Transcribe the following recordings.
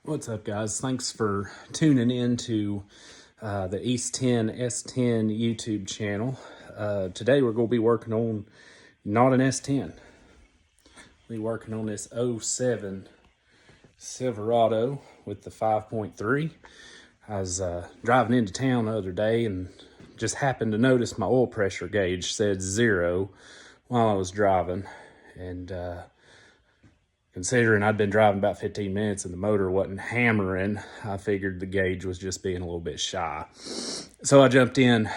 What's up, guys? Thanks for tuning in to the East 10 S10 YouTube channel. Today we're going to be working on not an S10. We'll be working on this 07 Silverado with the 5.3. I was driving into town the other day and just happened to notice my oil pressure gauge said 0 while I was driving. And considering I'd been driving about 15 minutes and the motor wasn't hammering, I figured the gauge was just being a little bit shy. So I jumped in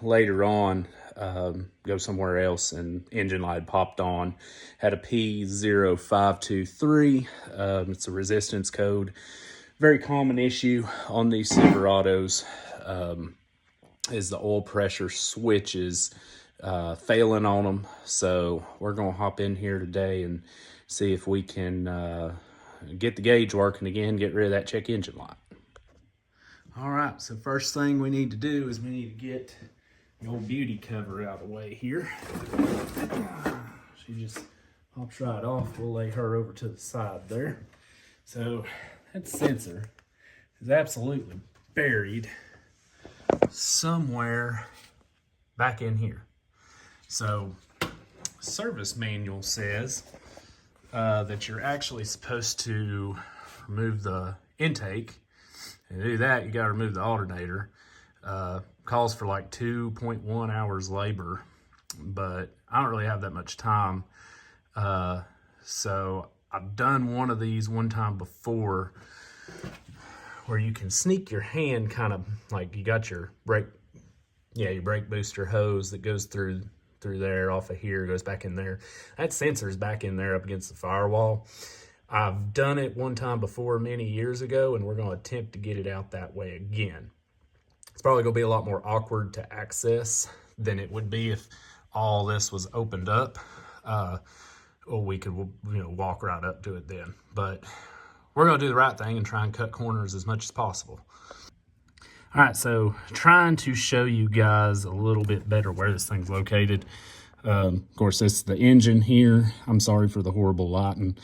later on, go somewhere else, and engine light popped on. Had a P0523. It's a resistance code. Very common issue on these Silverados is the oil pressure switches failing on them. So we're going to hop in here today and see if we can get the gauge working again, get rid of that check engine light. All right, so first thing we need to do is we need to get the old beauty cover out of the way here. She just pops right off. We'll lay her over to the side there. So that sensor is absolutely buried somewhere back in here. So service manual says that you're actually supposed to remove the intake. And to do that, you got to remove the alternator. Calls for like 2.1 hours labor, but I don't really have that much time. So I've done one of these one time before where you can sneak your hand kind of like you got your brake booster hose that goes through there, off of here, goes back in there. That sensor's back in there up against the firewall. I've done it one time before many years ago, and we're going to attempt to get it out that way again. It's probably going to be a lot more awkward to access than it would be if all this was opened up. Or we could, walk right up to it then. But we're going to do the right thing and try and cut corners as much as possible. All right, so trying to show you guys a little bit better where this thing's located. Of course, this is the engine here. I'm sorry for the horrible lighting,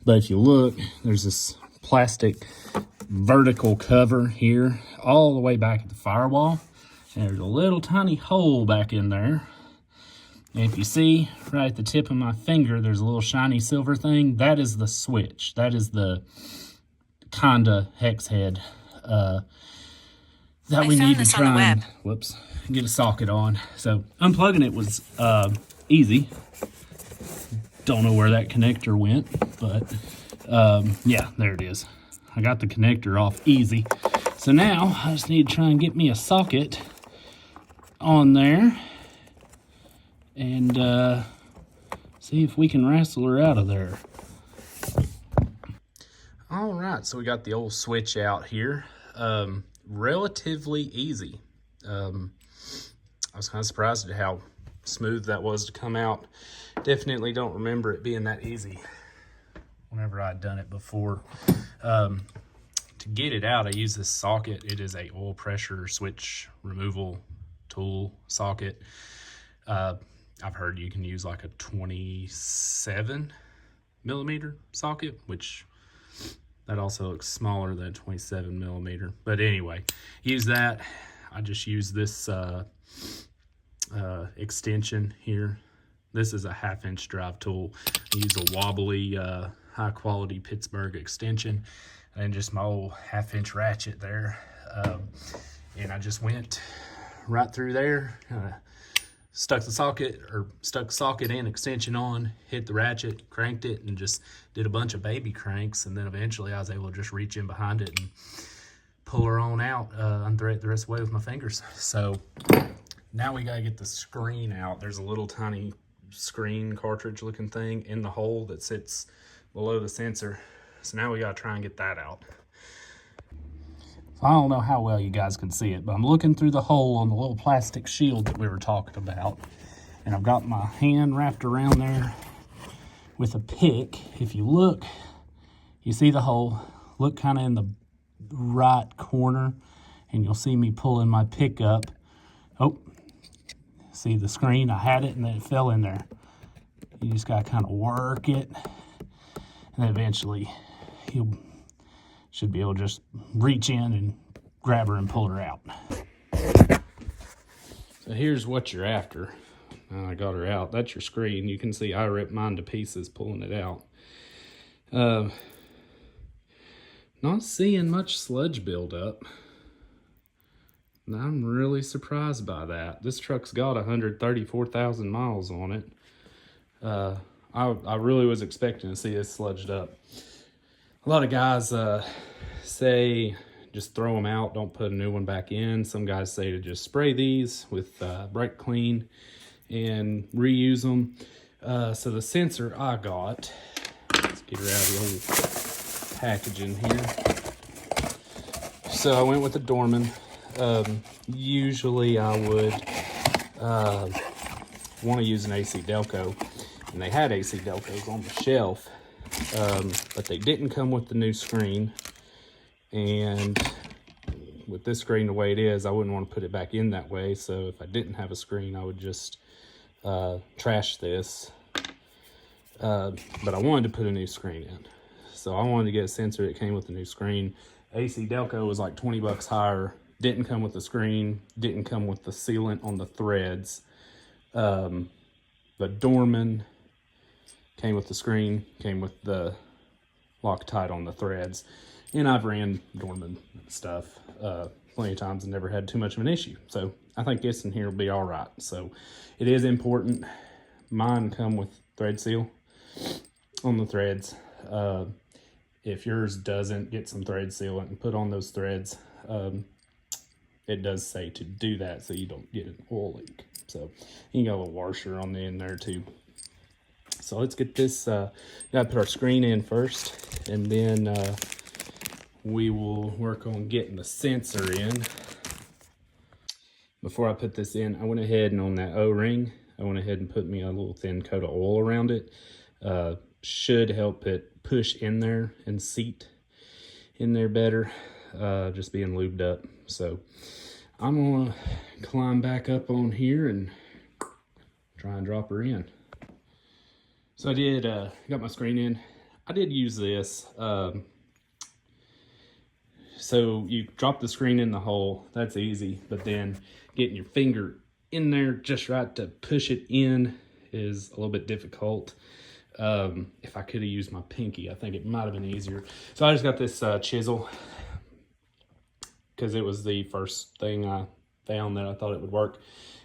but if you look, there's this plastic vertical cover here all the way back at the firewall. And there's a little tiny hole back in there. And if you see right at the tip of my finger, there's a little shiny silver thing. That is the switch. That is the Conda hex head that we need to try and get a socket on. So unplugging it was easy. Don't know where that connector went, but yeah, there it is. I got the connector off easy. So now I just need to try and get me a socket on there and see if we can wrestle her out of there. All right, so we got the old switch out here. Relatively easy. I was kind of surprised at how smooth that was to come out. Definitely don't remember it being that easy whenever I'd done it before. To get it out, I use this socket. It is a oil pressure switch removal tool socket. I've heard you can use like a 27 millimeter socket, which that also looks smaller than 27 millimeter. But anyway, use that. I just use this extension here. This is a 1/2-inch drive tool. I use a wobbly, high quality Pittsburgh extension and just my old 1/2-inch ratchet there. And I just went right through there, stuck the socket and extension on, hit the ratchet, cranked it, and just did a bunch of baby cranks. And then eventually I was able to just reach in behind it and pull her on out, unthread the rest of the way with my fingers. So now we gotta get the screen out. There's a little tiny screen cartridge looking thing in the hole that sits below the sensor. So now we gotta try and get that out. I don't know how well you guys can see it, but I'm looking through the hole on the little plastic shield that we were talking about. And I've got my hand wrapped around there with a pick. If you look, you see the hole. Look kind of in the right corner, and you'll see me pulling my pick up. Oh, see the screen? I had it, and then it fell in there. You just got to kind of work it, and then eventually you'll should be able to just reach in and grab her and pull her out. So here's what you're after. I got her out. That's your screen. You can see I ripped mine to pieces pulling it out. Not seeing much sludge buildup. I'm really surprised by that. This truck's got 134,000 miles on it. I really was expecting to see this sludged up. A lot of guys say just throw them out, don't put a new one back in. Some guys say to just spray these with brake clean and reuse them. So the sensor I got, let's get her out of the old packaging here. So I went with the Dorman. Usually I would want to use an AC Delco, and they had AC Delcos on the shelf, but they didn't come with the new screen. And with this screen the way it is, I wouldn't want to put it back in that way. So if I didn't have a screen, I would just trash this. But I wanted to put a new screen in. So I wanted to get a sensor that came with the new screen. AC Delco was like 20 bucks higher. Didn't come with the screen. Didn't come with the sealant on the threads. The Dorman came with the screen. Came with the Loctite on the threads. And I've ran Dorman stuff plenty of times and never had too much of an issue. So I think this in here will be all right. So it is important. Mine come with thread seal on the threads. If yours doesn't, get some thread sealant and put on those threads. It does say to do that so you don't get an oil leak. So you got a little washer on the end there too. So let's get this, gotta put our screen in first, and then we will work on getting the sensor in. Before I put this in, I went ahead and on that O-ring, I went ahead and put me a little thin coat of oil around it. Should help it push in there and seat in there better, just being lubed up. So I'm gonna climb back up on here and try and drop her in. So I did, got my screen in. I did use this. So you drop the screen in the hole, that's easy, but then getting your finger in there just right to push it in is a little bit difficult. If I could have used my pinky, I think it might have been easier. So I just got this chisel because it was the first thing I found that I thought it would work,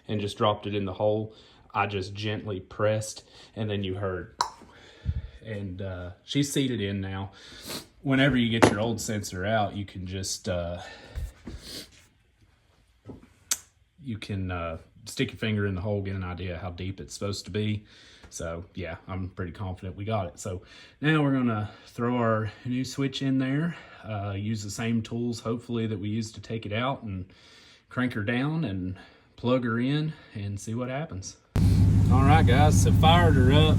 and just dropped it in the hole. I just gently pressed, and then you heard, and she's seated in now. Whenever you get your old sensor out, you can just stick your finger in the hole, get an idea how deep it's supposed to be. So yeah, I'm pretty confident we got it. So now we're gonna throw our new switch in there, use the same tools hopefully that we used to take it out, and crank her down and plug her in and see what happens. All right guys, so fired her up.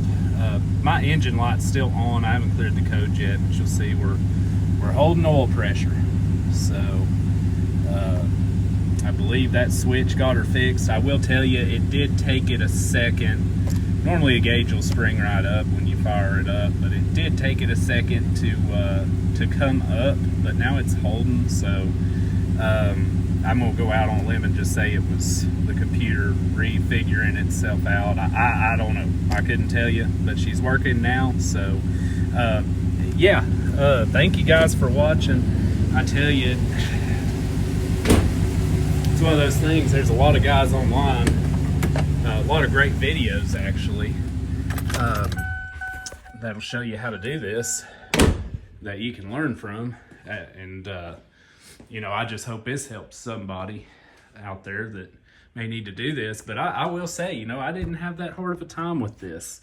My engine light's still on. I haven't cleared the code yet, but you'll see we're holding oil pressure. So I believe that switch got her fixed. I will tell you, it did take it a second. Normally a gauge will spring right up when you fire it up, but it did take it a second to come up, but now it's holding. So I'm gonna go out on a limb and just say it was the computer refiguring itself out. I don't know, I couldn't tell you, but she's working now. So yeah, thank you guys for watching. I tell you, it's one of those things, there's a lot of guys online, a lot of great videos actually, that'll show you how to do this, that you can learn from. And you know, I just hope this helps somebody out there that may need to do this. But I will say, you know, I didn't have that hard of a time with this.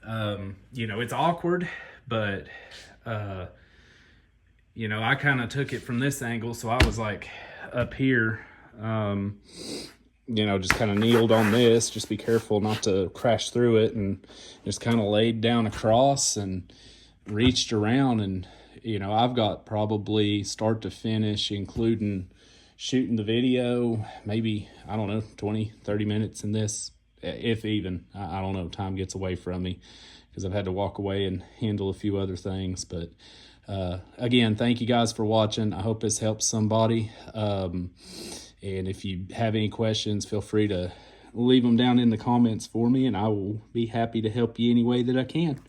You know, it's awkward, but you know, I kind of took it from this angle. So I was like up here, you know, just kind of kneeled on this, just be careful not to crash through it, and just kind of laid down across and reached around. And you know, I've got probably start to finish, including shooting the video, maybe, I don't know, 20-30 minutes in this, if even. I don't know, time gets away from me because I've had to walk away and handle a few other things. But Again, thank you guys for watching. I hope this helps somebody. And if you have any questions, feel free to leave them down in the comments for me, and I will be happy to help you any way that I can.